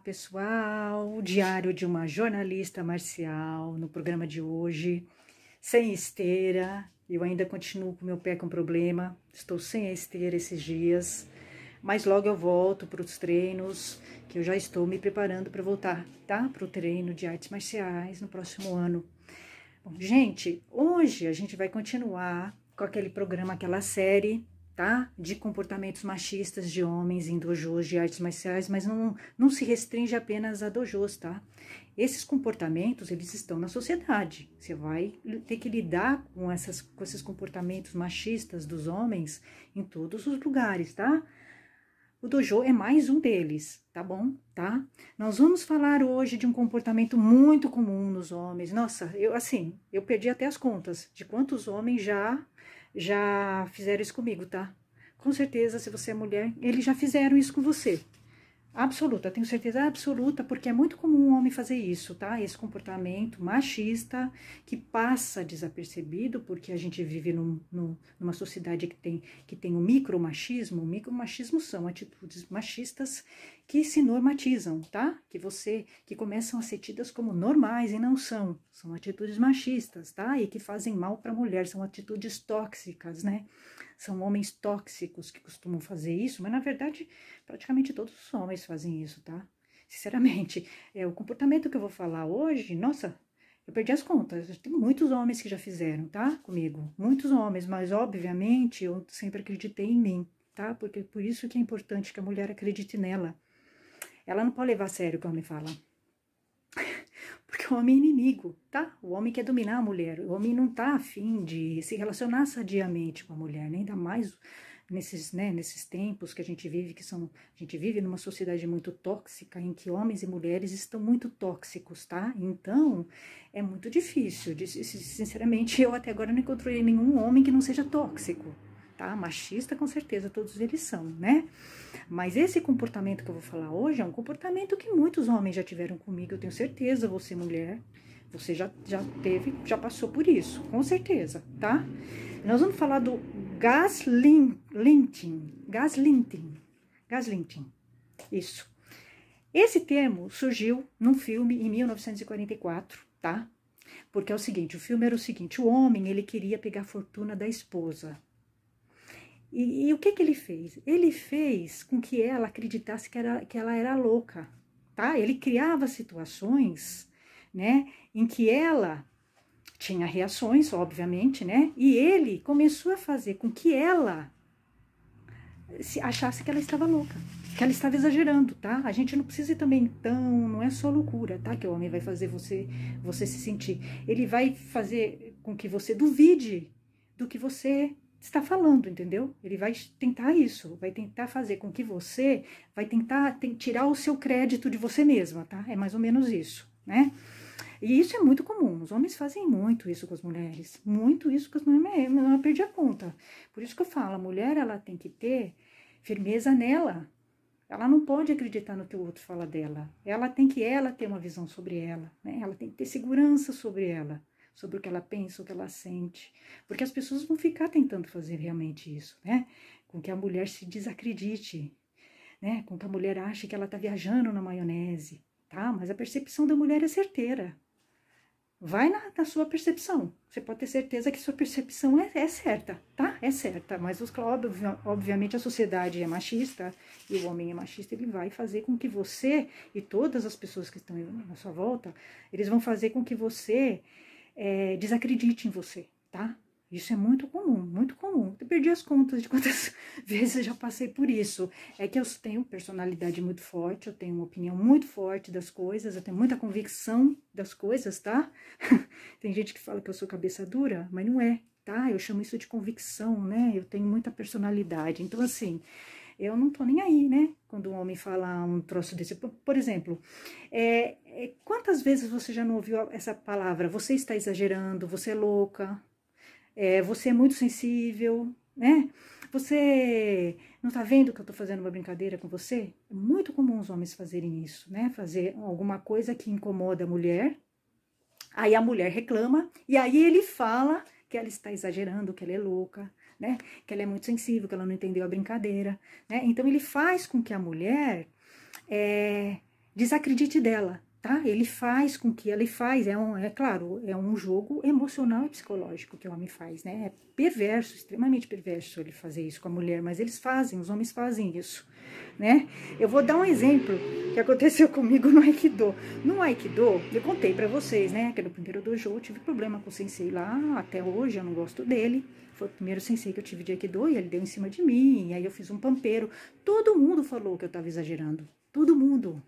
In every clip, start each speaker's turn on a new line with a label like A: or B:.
A: pessoal, diário de uma jornalista marcial no programa de hoje, sem esteira. Eu ainda continuo com meu pé com problema, estou sem a esteira esses dias, mas logo eu volto para os treinos, que eu já estou me preparando para voltar, tá? Para o treino de artes marciais no próximo ano. Bom, gente, hoje a gente vai continuar com aquele programa, aquela série, tá? De comportamentos machistas de homens em dojos de artes marciais, mas não se restringe apenas a dojos, tá? Esses comportamentos, eles estão na sociedade. Você vai ter que lidar com esses comportamentos machistas dos homens em todos os lugares, tá? O dojo é mais um deles, tá bom? Tá? Nós vamos falar hoje de um comportamento muito comum nos homens. Nossa, eu perdi até as contas de quantos homens já fizeram isso comigo, tá? Com certeza, se você é mulher, eles já fizeram isso com você. Absoluta, tenho certeza absoluta, porque é muito comum um homem fazer isso, tá? Esse comportamento machista que passa desapercebido, porque a gente vive numa sociedade que tem o micromachismo. O micromachismo são atitudes machistas que se normatizam, tá? Que começam a ser tidas como normais e não são. São atitudes machistas, tá? E que fazem mal para a mulher, são atitudes tóxicas, né? São homens tóxicos que costumam fazer isso, mas na verdade praticamente todos os homens fazem isso, tá? Sinceramente, o comportamento que eu vou falar hoje, nossa, eu perdi as contas. Tem muitos homens que já fizeram, tá? Comigo, muitos homens, mas obviamente eu sempre acreditei em mim, tá? Porque por isso que é importante que a mulher acredite nela. Ela não pode levar a sério o que o homem fala. Porque o homem é inimigo, tá? O homem quer dominar a mulher. O homem não tá afim de se relacionar sadiamente com a mulher, nem ainda mais nesses tempos que a gente vive, a gente vive numa sociedade muito tóxica, em que homens e mulheres estão muito tóxicos, tá? Então, é muito difícil. Sinceramente, eu até agora não encontrei nenhum homem que não seja tóxico, tá? Machista, com certeza, todos eles são, né? Mas esse comportamento que eu vou falar hoje é um comportamento que muitos homens já tiveram comigo, eu tenho certeza, você mulher, você já passou por isso, com certeza, tá? Nós vamos falar do gaslighting, isso. Esse termo surgiu num filme em 1944, tá? Porque é o seguinte, o filme era o seguinte, o homem, ele queria pegar a fortuna da esposa. E o que ele fez? Ele fez com que ela acreditasse que ela era louca, tá? Ele criava situações, né, em que ela tinha reações, obviamente, né? E ele começou a fazer com que ela achasse que ela estava louca, que ela estava exagerando, tá? A gente não precisa ir também não é só loucura, tá? Que o homem vai fazer você se sentir. Ele vai fazer com que você duvide do que você está falando, entendeu? Ele vai tentar isso, vai tentar fazer com que você, vai tentar tirar o seu crédito de você mesma, tá? É mais ou menos isso, né? E isso é muito comum, os homens fazem muito isso com as mulheres, muito isso com as mulheres, eu perdi a conta. Por isso que eu falo, a mulher, ela tem que ter firmeza nela, ela não pode acreditar no que o outro fala dela, ela tem que ter uma visão sobre ela, né? Ela tem que ter segurança sobre ela, sobre o que ela pensa, o que ela sente, porque as pessoas vão ficar tentando fazer realmente isso, né? Com que a mulher se desacredite, né? Com que a mulher ache que ela tá viajando na maionese, tá? Mas a percepção da mulher é certeira. Vai na sua percepção. Você pode ter certeza que sua percepção é certa, tá? É certa. Mas, obviamente, a sociedade é machista e o homem é machista. Ele vai fazer com que você e todas as pessoas que estão na sua volta, eles vão fazer com que você desacredite em você, tá? Isso é muito comum, muito comum. Eu perdi as contas de quantas vezes eu já passei por isso. É que eu tenho personalidade muito forte, eu tenho uma opinião muito forte das coisas, eu tenho muita convicção das coisas, tá? Tem gente que fala que eu sou cabeça dura, mas não é, tá? Eu chamo isso de convicção, né? Eu tenho muita personalidade. Então, assim, eu não tô nem aí, né? Quando um homem fala um troço desse. Por exemplo, quantas vezes você já não ouviu essa palavra? Você está exagerando, você é louca. Você é muito sensível, né? Você não tá vendo que eu tô fazendo uma brincadeira com você? É muito comum os homens fazerem isso, né? Fazer alguma coisa que incomoda a mulher, aí a mulher reclama, e aí ele fala que ela está exagerando, que ela é louca, né? Que ela é muito sensível, que ela não entendeu a brincadeira, né? Então ele faz com que a mulher desacredite dela, tá? Ele faz com que ela faz, claro, é um jogo emocional e psicológico que o homem faz, né? É perverso, extremamente perverso ele fazer isso com a mulher, mas eles fazem, os homens fazem isso, né? Eu vou dar um exemplo que aconteceu comigo no Aikido. No Aikido, eu contei pra vocês, né? Que no primeiro dojo eu tive problema com o sensei lá, até hoje eu não gosto dele. Foi o primeiro sensei que eu tive de Aikido e ele deu em cima de mim, e aí eu fiz um pampeiro. Todo mundo falou que eu tava exagerando, todo mundo,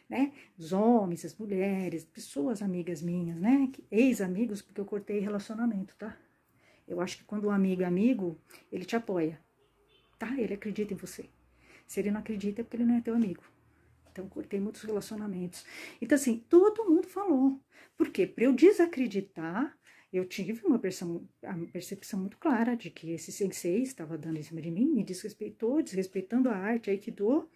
A: né? Os homens, as mulheres, pessoas amigas minhas, né? Ex-amigos, porque eu cortei relacionamento, tá? Eu acho que quando um amigo é amigo, ele te apoia, tá? Ele acredita em você. Se ele não acredita é porque ele não é teu amigo. Então, cortei muitos relacionamentos. Então, assim, todo mundo falou. Por quê? Para eu desacreditar, eu tive uma percepção muito clara de que esse sensei estava dando em cima de mim, me desrespeitou, desrespeitando a arte Aikido,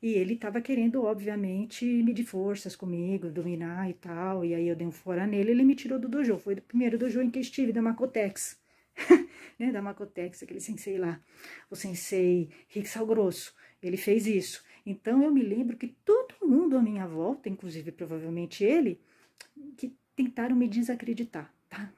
A: e ele estava querendo, obviamente, medir forças comigo, dominar e tal, e aí eu dei um fora nele, ele me tirou do dojo. Foi do primeiro dojo em que eu estive, da Makotex, né, da Makotex, aquele sensei lá, o sensei Rick Sal Grosso, ele fez isso. Então, eu me lembro que todo mundo à minha volta, inclusive provavelmente ele, que tentaram me desacreditar, tá?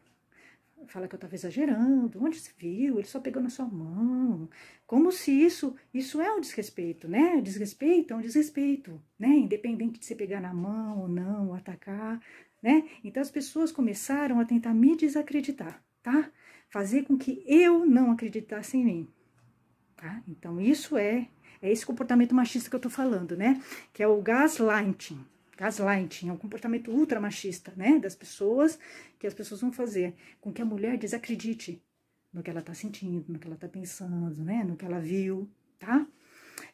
A: Fala que eu tava exagerando, onde você viu? Ele só pegou na sua mão. Como se isso é um desrespeito, né? Desrespeito é um desrespeito, né? Independente de você pegar na mão ou não, ou atacar, né? Então, as pessoas começaram a tentar me desacreditar, tá? Fazer com que eu não acreditasse em mim, tá? Então, isso é esse comportamento machista que eu tô falando, né? Que é o gaslighting. Gaslighting é um comportamento ultra machista, né? Das pessoas, que as pessoas vão fazer com que a mulher desacredite no que ela tá sentindo, no que ela tá pensando, né? No que ela viu, tá?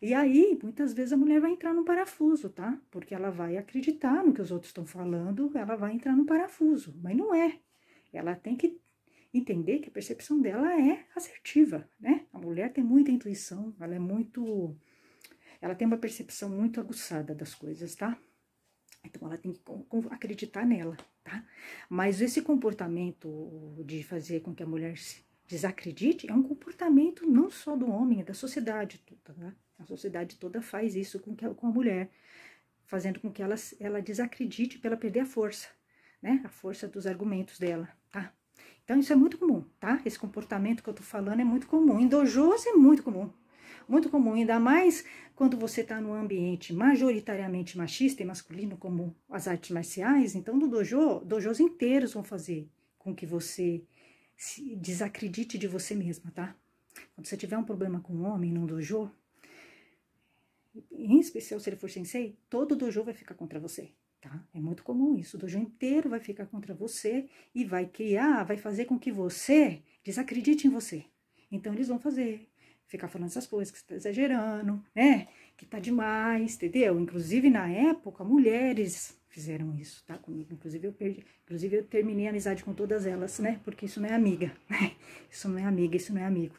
A: E aí, muitas vezes a mulher vai entrar num parafuso, tá? Porque ela vai acreditar no que os outros estão falando, ela vai entrar num parafuso, mas não é. Ela tem que entender que a percepção dela é assertiva, né? A mulher tem muita intuição, ela tem uma percepção muito aguçada das coisas, tá? Então, ela tem que acreditar nela, tá? Mas esse comportamento de fazer com que a mulher se desacredite é um comportamento não só do homem, é da sociedade toda, tá? A sociedade toda faz isso com a mulher, fazendo com que ela desacredite para ela perder a força, né? A força dos argumentos dela, tá? Então, isso é muito comum, tá? Esse comportamento que eu tô falando é muito comum. Em dojos é muito comum. Muito comum, ainda mais quando você tá num ambiente majoritariamente machista e masculino, como as artes marciais. Então, no dojo, dojos inteiros vão fazer com que você se desacredite de você mesma, tá? Quando você tiver um problema com um homem num dojo, em especial se ele for sensei, todo dojo vai ficar contra você. Tá? É muito comum isso, o dojo inteiro vai ficar contra você e vai fazer com que você desacredite em você. Então, eles vão ficar falando essas coisas, que você tá exagerando, né? Que tá demais, entendeu? Inclusive, na época, mulheres fizeram isso, tá? Comigo. Inclusive, eu terminei a amizade com todas elas, né? Porque isso não é amiga, né? Isso não é amiga, isso não é amigo.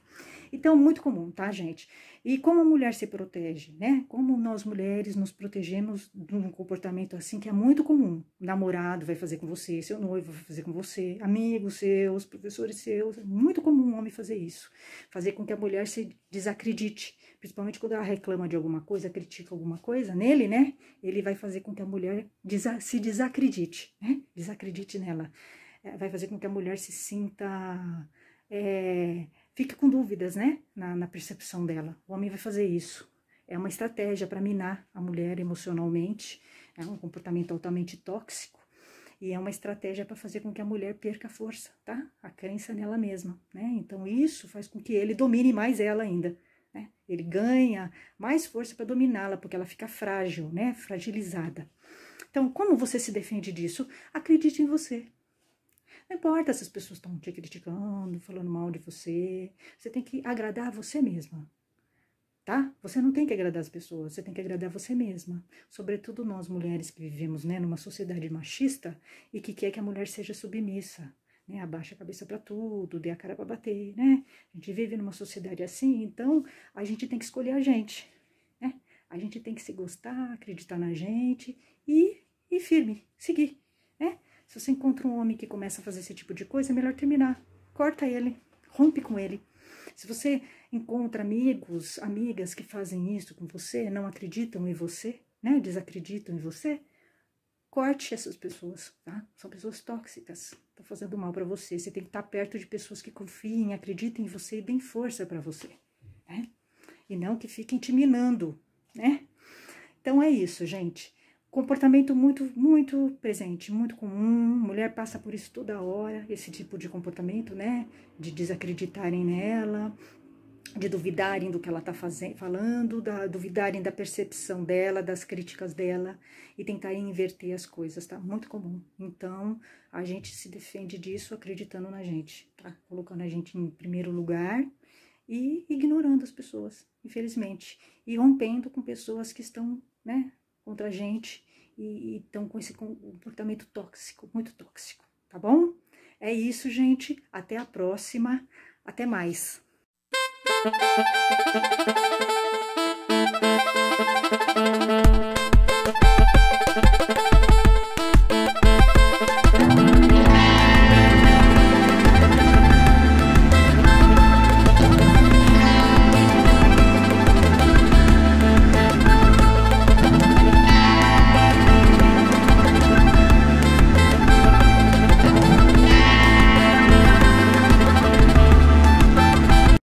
A: Então, muito comum, tá, gente? E como a mulher se protege, né? Como nós mulheres nos protegemos de um comportamento assim que é muito comum. O namorado vai fazer com você, seu noivo vai fazer com você, amigos seus, professores seus. É muito comum um homem fazer isso. Fazer com que a mulher se desacredite. Principalmente quando ela reclama de alguma coisa, critica alguma coisa nele, né? Ele vai fazer com que a mulher se desacredite, né? Desacredite nela. Vai fazer com que a mulher se sinta... fica com dúvidas, né, na percepção dela. O homem vai fazer isso. É uma estratégia para minar a mulher emocionalmente, é um comportamento altamente tóxico, e é uma estratégia para fazer com que a mulher perca a força, tá? A crença nela mesma, né? Então, isso faz com que ele domine mais ela ainda, né? Ele ganha mais força para dominá-la, porque ela fica frágil, né? Fragilizada. Então, como você se defende disso? Acredite em você. Não importa se as pessoas estão te criticando, falando mal de você. Você tem que agradar você mesma, tá? Você não tem que agradar as pessoas, você tem que agradar você mesma. Sobretudo nós mulheres que vivemos, né, numa sociedade machista e que quer que a mulher seja submissa, né? Abaixa a cabeça para tudo, dê a cara para bater, né? A gente vive numa sociedade assim, então a gente tem que escolher a gente, né? A gente tem que se gostar, acreditar na gente e firme, seguir, né? Se você encontra um homem que começa a fazer esse tipo de coisa, é melhor terminar. Corta ele, rompe com ele. Se você encontra amigos, amigas que fazem isso com você, não acreditam em você, né, desacreditam em você, corte essas pessoas, tá? São pessoas tóxicas, estão fazendo mal para você. Você tem que estar perto de pessoas que confiem, acreditem em você e deem força para você, né? E não que fiquem te minando, né? Então é isso, gente. Comportamento muito presente, muito comum. Mulher passa por isso toda hora, esse tipo de comportamento, né? De desacreditarem nela, de duvidarem do que ela tá falando, duvidarem da percepção dela, das críticas dela e tentarem inverter as coisas, tá? Muito comum. Então, a gente se defende disso acreditando na gente, tá? Colocando a gente em primeiro lugar e ignorando as pessoas, infelizmente. E rompendo com pessoas que estão, né, contra a gente e estão com esse comportamento tóxico, muito tóxico, tá bom? É isso, gente. Até a próxima. Até mais.